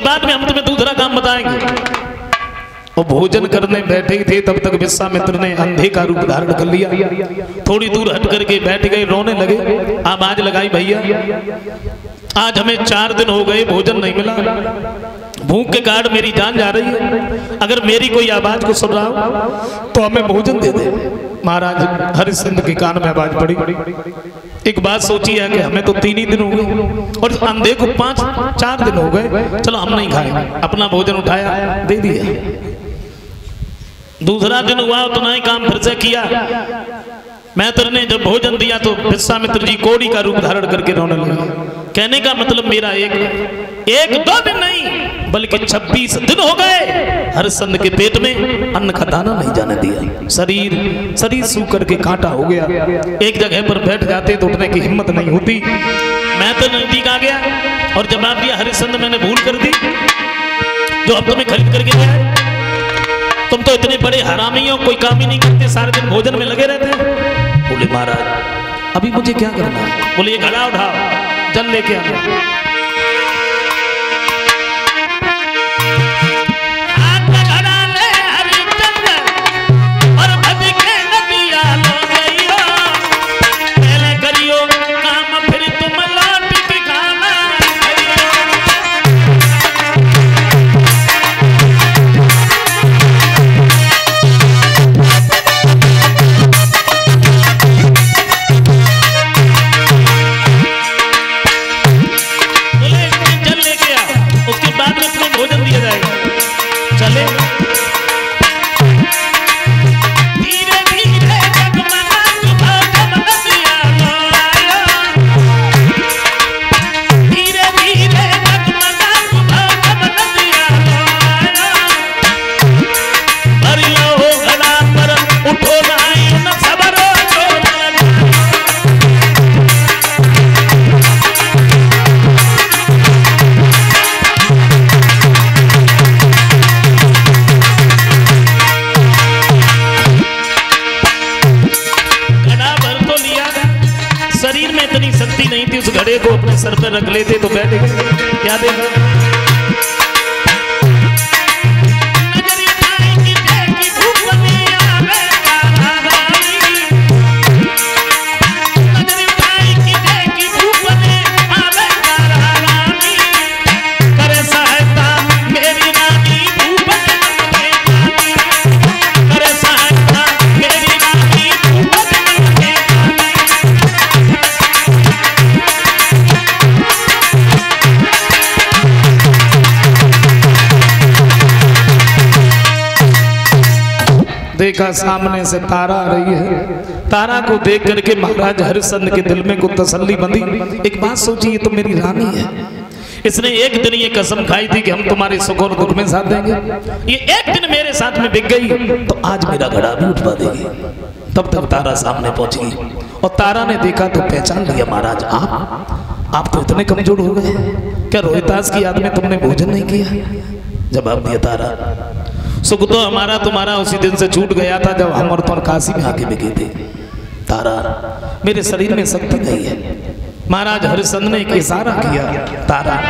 बाद में हम तुम्हें दूसरा काम बताएंगे। वो भोजन करने बैठे थे तब तक विश्वामित्र ने अंधे का रूप धारण कर लिया। थोड़ी दूर हट करके बैठ गए, रोने लगे, आवाज लगाई, भैया आज हमें 4 दिन हो गए भोजन नहीं मिला, भूख के कारण मेरी जान जा रही है, अगर मेरी कोई आवाज को सुन रहा हो तो हमें भोजन दे दे। महाराज हरिश्चंद्र के कान में आवाज पड़ी, एक बात सोची है कि हमें तो 3 ही दिन हो गए और अंधे को 4 दिन हो गए, चलो हम नहीं खाएंगे। अपना भोजन उठाया, दे दिया। दूसरा दिन हुआ, उतना ही काम फिर से किया। मैत्र ने जब भोजन दिया तो विश्वामित्र जी कोढ़ी का रूप धारण करके रोने लगे। कहने का मतलब मेरा एक 2 दिन नहीं बल्कि 26 दिन हो गए हरिश्चंद्र के पेट में अन्न का दाना नहीं जाने दिया। शरीर सूख करके कांटा हो गया। एक जगह पर बैठ जाते तो उठने की हिम्मत नहीं होती। मैत्र नजदीक आ गया और जवाब दिया, हरिश्चंद्र मैंने भूल कर दी, जो अब तुम्हें खरीद करके दिया है। तुम तो इतने बड़े हरामी हो, कोई काम ही नहीं करते, सारे दिन भोजन में लगे रहते हैं। बोले महाराज अभी मुझे क्या करना है? बोले ये घड़ा उठाओ, जल लेके आना। को अपने सर पर रख लेते तो बैठे क्या देखा। देखा सामने से तारा आ रही है। तारा को देख करके महाराज हरिश्चंद्र के दिल में को तसल्ली बंधी। एक बात सोची, ये तो मेरी रानी है, इसने एक दिन ये कसम खाई थी कि हम तुम्हारे सुख और दुख में साथ देंगे। ये एक दिन मेरे साथ में बिक गई तो आज मेरा घड़ा भी उठवा देगी। तब तक तारा सामने पहुंची और तारा ने देखा तो पहचान लिया, महाराज आप तो इतने कमजोर हो गए, क्या रोहितास की याद में तुमने भोजन नहीं किया? जवाब दिया तारा, सुख तो हमारा तुम्हारा उसी दिन से छूट गया था जब हम और तुम काशी में आके बिके थे। तारा, मेरे शरीर में शक्ति नहीं है। महाराज हरिश्चंद्र ने एक इशारा किया, तारा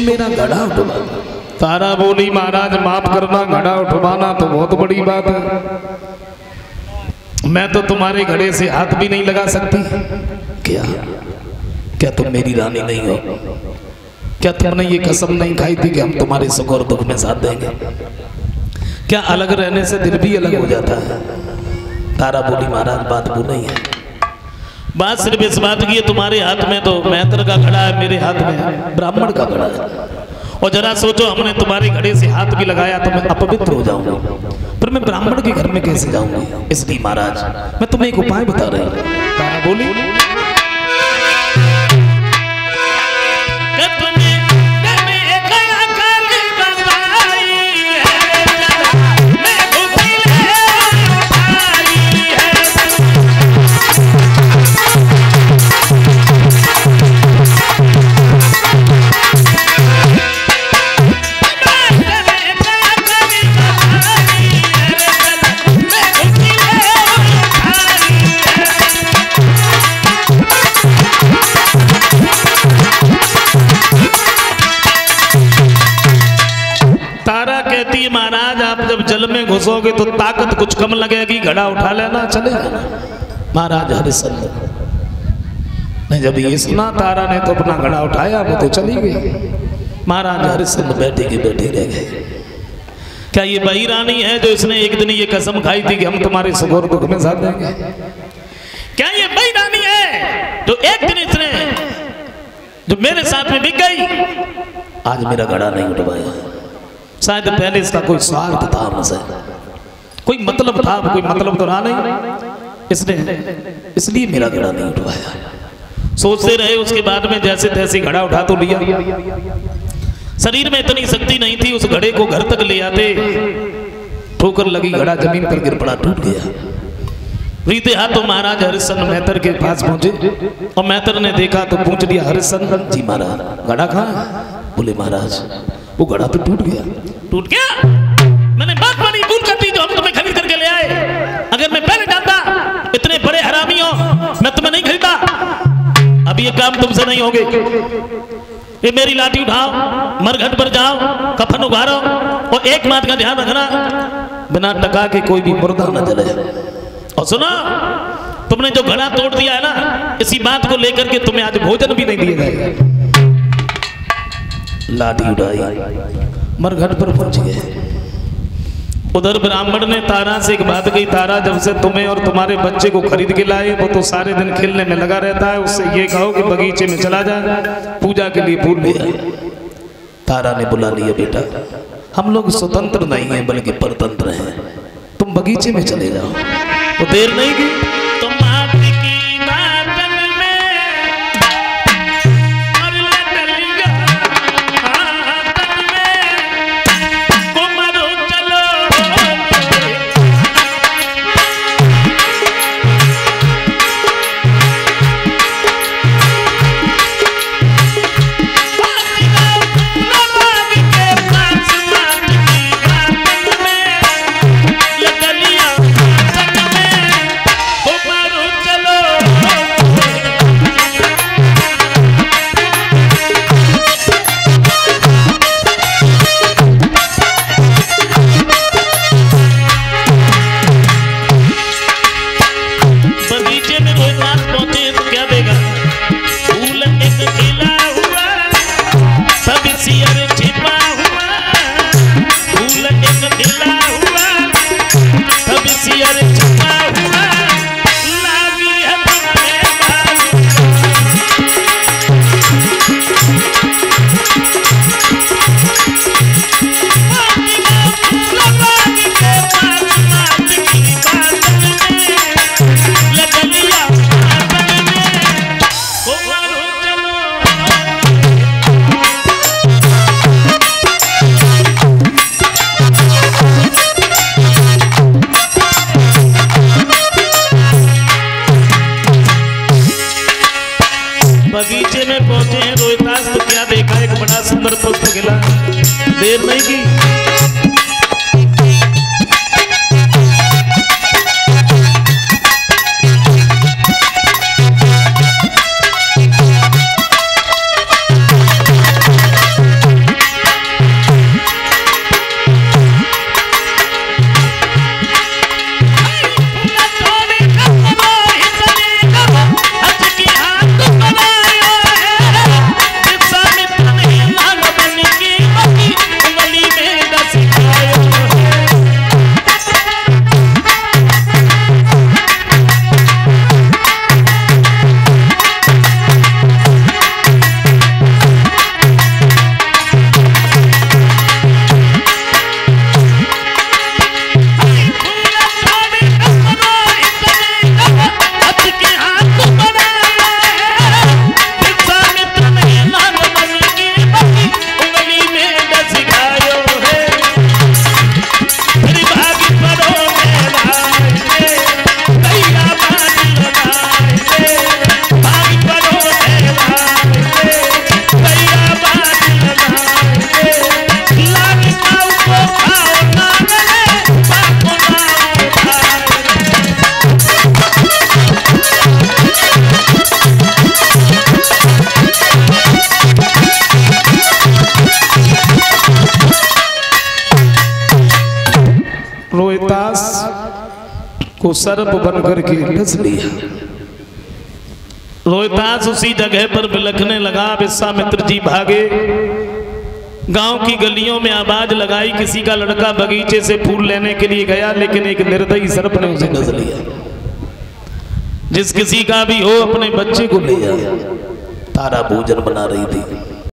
तुम मेरा घड़ा उठवा। तारा बोली महाराज माफ करना, घड़ा उठवाना तो बहुत बड़ी बात है, मैं तो तुम्हारे घड़े से हाथ भी नहीं लगा सकती। क्या क्या तुम मेरी रानी नहीं हो? क्या तुमने ये कसम नहीं खाई थी कि हम तुम्हारे सुख और दुख में साथ देंगे? क्या अलग रहने से दिल भी अलग हो जाता है? तारा बोली महाराज बात वो नहीं है, बात सिर्फ इस बात की है तुम्हारे हाथ में तो मैत्र का घड़ा है, मेरे हाथ में ब्राह्मण का घड़ा है। और जरा सोचो हमने तुम्हारे घड़े से हाथ भी लगाया तो मैं अपवित्र हो जाऊंगा, पर मैं ब्राह्मण के घर में कैसे जाऊंगी? इसलिए महाराज मैं तुम्हें एक उपाय बता रही हूँ। तारा बोली महाराज आप जब जल में घुसोगे तो ताकत कुछ कम लगेगी, घड़ा उठा लेना चलेगा ना। महाराज हरिश्चंद्र ने जब ये सुना तारा ने तो अपना घड़ा उठाया, वो तो चली गई। महाराज हरिश्चंद्र बैठे के बैठे रह गए। क्या ये वही रानी है जो इसने एक दिन ये कसम खाई थी कि हम तुम्हारे सुख और दुख में साथ देंगे? क्या ये वही रानी है जो एक दिन इसने जो मेरे साथ में बिक गई? आज मेरा घड़ा नहीं उठवाया। शायद पहले इसका कोई स्वार्थ था हमसे, कोई मतलब था, कोई मतलब तो रहा नहीं, इसने इसलिए मेरा घड़ा नहीं उठवाया। सोचते रहे, उसके बाद में जैसे तैसे घड़ा उठा तो लिया। शरीर में इतनी शक्ति नहीं थी उस घड़े को घर तक ले आते, ठोकर लगी, घड़ा जमीन पर गिर पड़ा, टूट गया। रीते हाथों महाराज हरिश्चंद्र मेहतर के पास पहुंचे और मेहतर ने देखा तो पूछ लिया, हरिश्चंद्र जी महाराज घड़ा कहाँ? बोले महाराज वो घड़ा तो टूट गया। टूट गया? मैंने बात बड़ी भूल कर दी जो हम तुम्हें खरीद करके ले आए। अगर मैं पहले जानता इतने बड़े हरामी हो मैं तुम्हें नहीं खरीदा। अब ये काम तुमसे नहीं होगे। ये मेरी लाठी उठाओ, मरघट पर जाओ, कफन उगारो और एक बात का ध्यान रखना, बिना टका के कोई भी मुर्दा न जले। और सुनो, तुमने जो घड़ा तोड़ दिया है ना, इसी बात को लेकर के तुम्हें आज भोजन भी नहीं दिया जाएगा। लाठी उठाई, मरघट पर पहुंच गए। उधर ब्राह्मण ने तारा से एक बात कही, तारा जब से तुम्हें और तुम्हारे बच्चे को खरीद के लाए वो तो सारे दिन खेलने में लगा रहता है, उससे ये कहो कि बगीचे में चला जाए, पूजा के लिए फूल ले आए। तारा ने बुला लिया, बेटा हम लोग स्वतंत्र नहीं हैं बल्कि परतंत्र हैं, तुम बगीचे में चले जाओ। तो देर नहीं की, तुम बगीचे में पहुंचे हैं रोहितास, तो क्या देखा, एक बड़ा सुंदर पुष्प खिला। देर नहीं की, रोहितास को सर्प बनकर के डस लिया। रोहितास उसी जगह पर बिलखने लगा। विश्वामित्र जी भागे, गांव की गलियों में आवाज लगाई, किसी का लड़का बगीचे से फूल लेने के लिए गया, लेकिन एक निर्दयी सर्प ने उसे डस लिया। जिस किसी का भी हो अपने बच्चे को ले जाए। तारा भोजन बना रही थी,